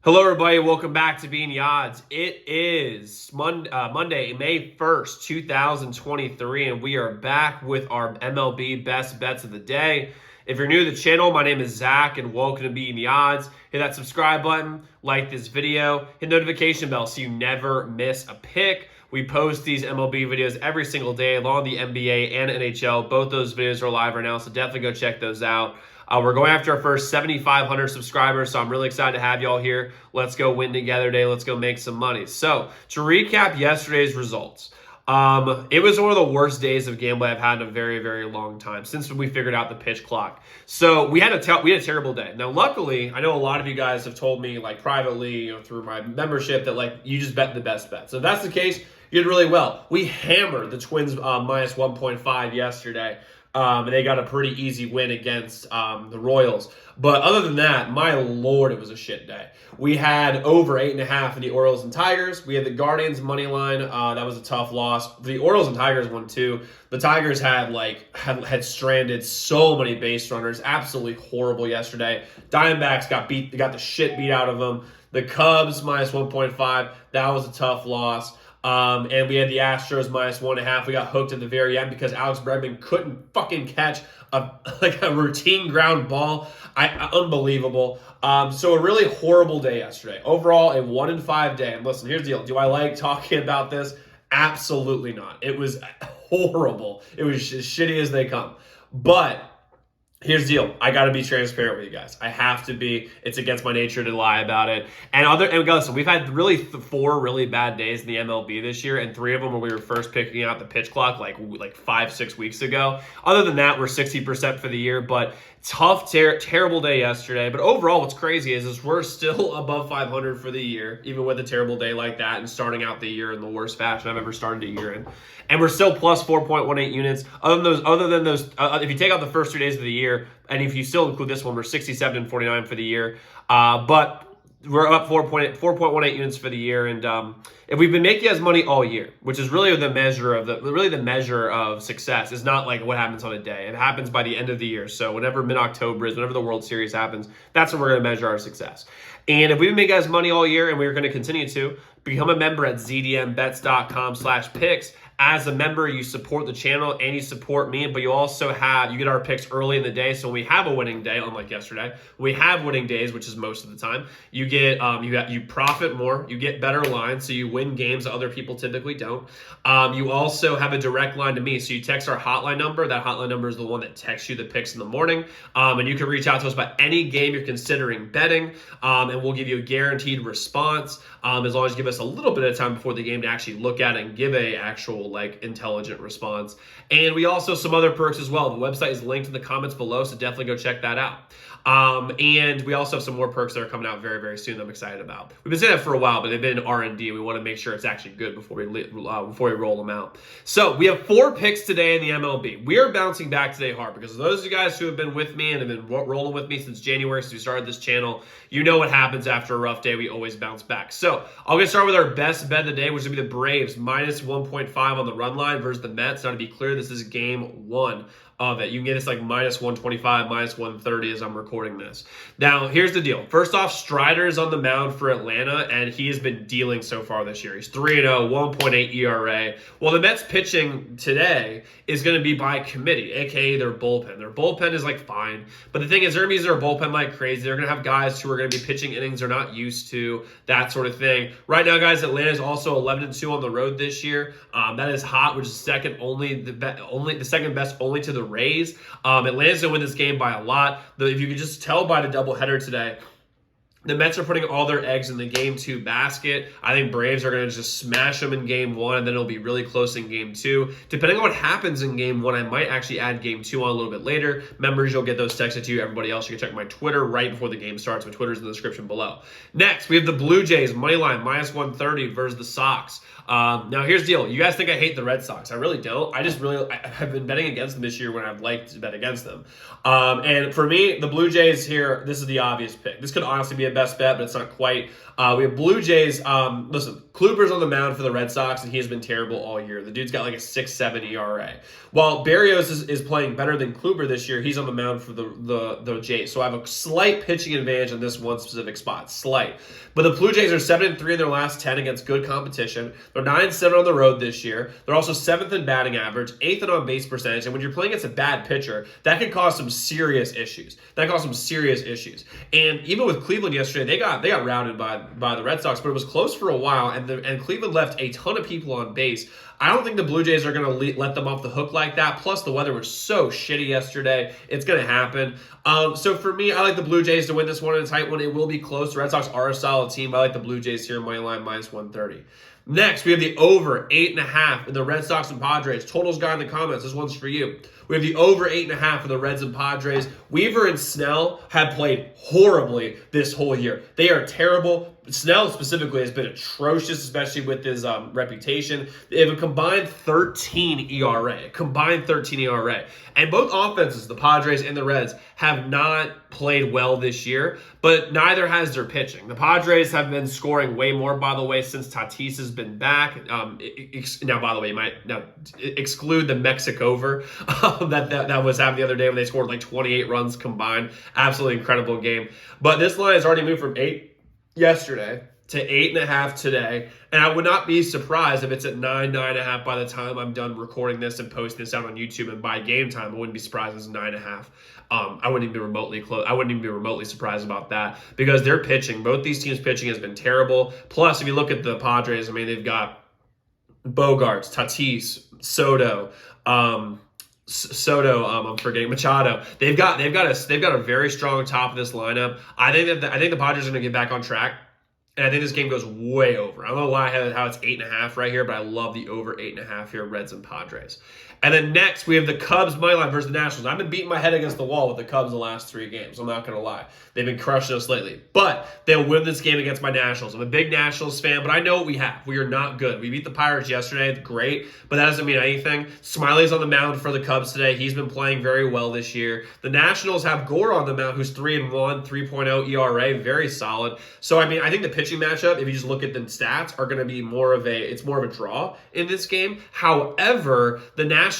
Hello, everybody. Welcome back to Being the Odds. It is Monday, May 1st, 2023, and we are back with our MLB best bets of the day. If you're new to the channel, my name is Zach, and welcome to Being the Odds. Hit that subscribe button, like this video, hit notification bell so you never miss a pick. We post these MLB videos every single day, along with the NBA and NHL. Both those videos are live right now, so definitely go check those out. We're going after our first 7,500 subscribers, so I'm really excited to have y'all here. Let's go win together today. Let's go make some money. So, to recap yesterday's results, it was one of the worst days of gambling I've had in a very, very long time since we figured out the pitch clock. So we had a terrible day. Now, luckily, I know a lot of you guys have told me, like privately, through my membership, that like you just bet the best bet. So if that's the case, you did really well. We hammered the Twins minus 1.5 yesterday. And they got a pretty easy win against the Royals. But other than that, my lord, it was a shit day. We had over 8.5 in the Orioles and Tigers. We had the Guardians money line. That was a tough loss. The Orioles and Tigers won too. The Tigers had stranded so many base runners. Absolutely horrible yesterday. Diamondbacks got the shit beat out of them. The Cubs minus 1.5. That was a tough loss. And we had the Astros minus 1.5. We got hooked at the very end because Alex Bregman couldn't fucking catch a routine ground ball. Unbelievable. So a really horrible day yesterday. Overall, a 1-5 day. And listen, here's the deal. Do I like talking about this? Absolutely not. It was horrible. It was as shitty as they come. But here's the deal. I got to be transparent with you guys. I have to be. It's against my nature to lie about it. And listen, we've had really 4 really bad days in the MLB this year, and 3 of them when we were first picking out the pitch clock like 5-6 weeks ago. Other than that, we're 60% for the year, but tough, terrible day yesterday. But overall, what's crazy is we're still above 500 for the year, even with a terrible day like that and starting out the year in the worst fashion I've ever started a year in. And we're still plus 4.18 units. Other than those, if you take out the first 3 days of the year, and if you still include this one, we're 67 and 49 for the year. But we're up 4.18 units for the year, and if we've been making as money all year, which is really the measure of success, is not like what happens on a day. It happens by the end of the year. So whenever mid-October is, whenever the World Series happens, that's when we're going to measure our success. And if we've been making as money all year, and we're going to continue to, become a member at zdmbets.com/picks. As a member, you support the channel and you support me, but you get our picks early in the day. So when we have a winning day, unlike yesterday, we have winning days, which is most of the time. You get you profit more, you get better lines, so you win games that other people typically don't. You also have a direct line to me, so you text our hotline number. That hotline number is the one that texts you the picks in the morning, and you can reach out to us about any game you're considering betting, and we'll give you a guaranteed response as long as you give us a little bit of time before the game to actually look at it and give a actual intelligent response. And we also have some other perks as well. The website is linked in the comments below, so definitely go check that out. And we also have some more perks that are coming out very, very soon that I'm excited about. We've been saying that for a while, but they've been in R&D. We want to make sure it's actually good before we roll them out. So we have 4 picks today in the MLB. We are bouncing back today hard because those of you guys who have been with me and have been rolling with me since January, since we started this channel, you know what happens after a rough day. We always bounce back. So I'll get started with our best bet of the day, which is going to be the Braves minus 1.5 on the run line versus the Mets. Now, to be clear, this is game 1 of it. You can get this minus 125, minus 130 as I'm recording this. Now, here's the deal. First off, Strider is on the mound for Atlanta, and he has been dealing so far this year. He's 3-0, 1.8 ERA. Well, the Mets pitching today is going to be by committee, a.k.a. their bullpen. Their bullpen is fine, but the thing is, they're going to use their bullpen like crazy. They're going to have guys who are going to be pitching innings they're not used to, that sort of thing. Right now, guys, Atlanta is also 11-2 on the road this year. That is hot, which is second the second best only to the Rays. Atlanta's gonna win this game by a lot. If you could just tell by the doubleheader today, the Mets are putting all their eggs in the game 2 basket. I think Braves are going to just smash them in game 1, and then it'll be really close in game 2. Depending on what happens in game 1, I might actually add game 2 on a little bit later. Members, you'll get those texted to you. Everybody else, you can check my Twitter right before the game starts. My Twitter's in the description below. Next, we have the Blue Jays money line minus 130 versus the Sox. Now, here's the deal. You guys think I hate the Red Sox. I really don't. I've been betting against them this year when I've liked to bet against them. And for me, the Blue Jays here, this is the obvious pick. This could honestly be a best bet, but it's not quite. We have Blue Jays. Listen, Kluber's on the mound for the Red Sox, and he has been terrible all year. The dude's got like a 6.7 ERA. While Barrios is playing better than Kluber this year, he's on the mound for the Jays. So I have a slight pitching advantage in this one specific spot. Slight. But the Blue Jays are 7-3 in their last 10 against good competition. They're 9-7 on the road this year. They're also 7th in batting average, 8th in on-base percentage. And when you're playing against a bad pitcher, that can cause some serious issues. And even with Cleveland yesterday, they got routed by the Red Sox, but it was close for a while, and Cleveland left a ton of people on base. I don't think the Blue Jays are going to let them off the hook like that. Plus, the weather was so shitty yesterday. It's going to happen. So for me, I like the Blue Jays to win this one in a tight one. It will be close. The Red Sox are a solid team. I like the Blue Jays here, money line -130. Next, we have the over 8.5 in the Red Sox and Padres. Totals guy in the comments. This one's for you. We have the over 8.5 for the Reds and Padres. Weaver and Snell have played horribly this whole year. They are terrible. Snell specifically has been atrocious, especially with his reputation. They have a combined 13 ERA. And both offenses, the Padres and the Reds, have not played well this year, but neither has their pitching. The Padres have been scoring way more, by the way, since Tatis has been back. Now, by the way, you might exclude the Mexico-over that was happened the other day when they scored like 28 runs combined. Absolutely incredible game. But this line has already moved from 8 yesterday to 8.5 today, and I would not be surprised if it's at 9.5 by the time I'm done recording this and posting this out on YouTube. And by game time, I wouldn't be surprised if it's 9.5. I wouldn't even be remotely close. I wouldn't even be remotely surprised about that because their pitching, both these teams' pitching has been terrible. Plus, if you look at the Padres, I mean, they've got Bogarts, Tatis, Soto. I'm forgetting Machado. They've got a very strong top of this lineup. I think the Padres are going to get back on track, and I think this game goes way over. I don't know why how it's 8.5 right here, but I love the over 8.5 here, Reds and Padres. And then next, we have the Cubs money line versus the Nationals. I've been beating my head against the wall with the Cubs the last 3 games. I'm not going to lie. They've been crushing us lately. But they'll win this game against my Nationals. I'm a big Nationals fan, but I know what we have. We are not good. We beat the Pirates yesterday. Great, but that doesn't mean anything. Smiley's on the mound for the Cubs today. He's been playing very well this year. The Nationals have Gore on the mound, who's 3-1, 3.0 ERA, very solid. So, I mean, I think the pitching matchup, if you just look at the stats, are going to be more of a draw in this game. However, the Nationals,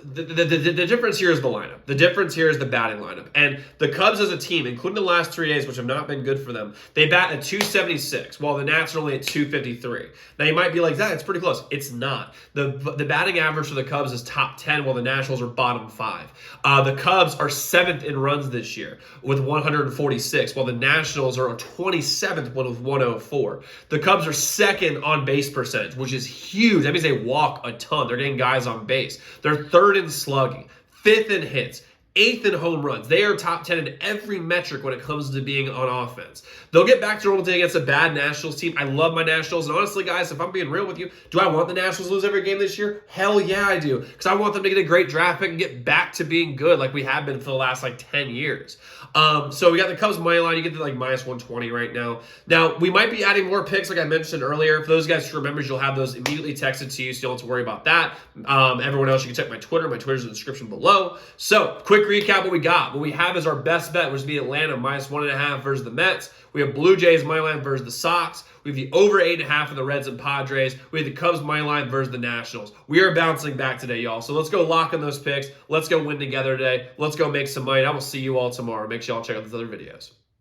the difference here is the lineup. The difference here is the batting lineup. And the Cubs as a team, including the last 3 days, which have not been good for them, they bat at 276, while the Nats are only at 253. Now, you might be like, it's pretty close. It's not. The batting average for the Cubs is top 10, while the Nationals are bottom 5. The Cubs are 7th in runs this year with 146, while the Nationals are 27th with 104. The Cubs are 2nd on base percentage, which is huge. That means they walk a ton. They're getting guys on base. They're 3rd in slugging, 5th in hits, 8th in home runs. They are top 10 in every metric when it comes to being on offense. They'll get back to normal today against a bad Nationals team. I love my Nationals. And honestly, guys, if I'm being real with you, do I want the Nationals to lose every game this year? Hell yeah, I do. Because I want them to get a great draft pick and get back to being good like we have been for the last 10 years. So we got the Cubs money line. You get to -120 right now. Now, we might be adding more picks like I mentioned earlier. For those guys who remember, you'll have those immediately texted to you, so you don't have to worry about that. Everyone else, you can check my Twitter. My Twitter's in the description below. So, quick recap what we got. What we have is our best bet, which is the Atlanta -1.5 versus the Mets. We have Blue Jays money line versus the Sox. We have the over 8.5 of the Reds and Padres. We have the Cubs money line versus the Nationals. We are bouncing back today, y'all. So let's go lock in those picks. Let's go win together today. Let's go make some money. I will see you all tomorrow. Make sure y'all check out those other videos.